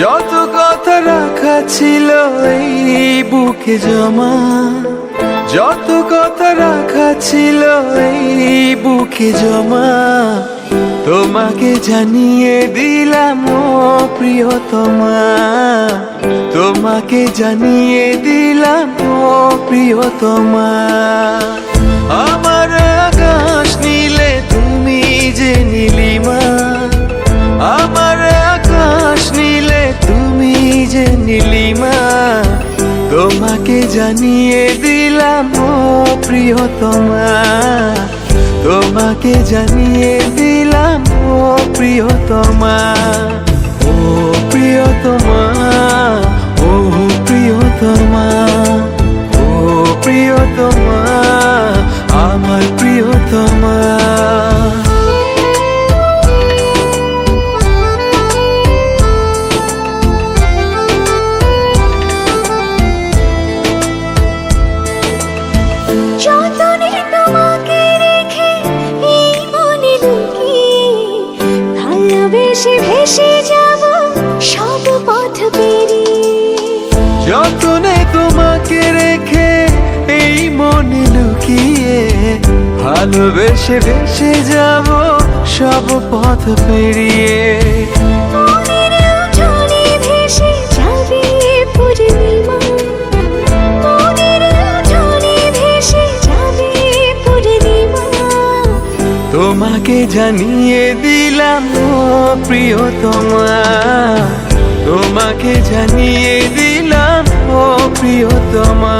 যত কথা রাখা ছিল এই বুকে জমা, যত কথা রাখা ছিল এই বুকে জমা, তোমাকে জানিয়ে দিলাম ও প্রিয়তমা, তোমাকে জানিয়ে দিলাম ও প্রিয়তমা। আমার আকাশ নীলে তুমি যে নীলিমা, আমার আকাশ নীলে তুমি যে নীলিমা, তোমাকে জানিয়ে দিলাম ও প্রিয়তমা, তোমাকে জানিয়ে দিলাম ও প্রিয়তমা। ও প্রিয়তমা, ও প্রিয়তমা, ও প্রিয়তমা, আমার প্রিয়তমা। যতনে তোমাকে রেখে এই মনে লুকিয়ে, ভালোবেসে ভেসে যাব সব পথ পেরিয়ে। যতনে তোমাকে রেখে এই মনে লুকিয়ে, ভালোবেসে ভেসে যাব সব পথ পেরিয়ে। মনের উঠোনে ভেসে যাবে পূর্ণিমা, মনের উঠোনে ভেসে যাবে পূর্ণিমা, তোমাকে জানিয়ে দিলাম ও প্রিয়তমা, তোমাকে জানিয়ে দিলাম ও প্রিয়তমা।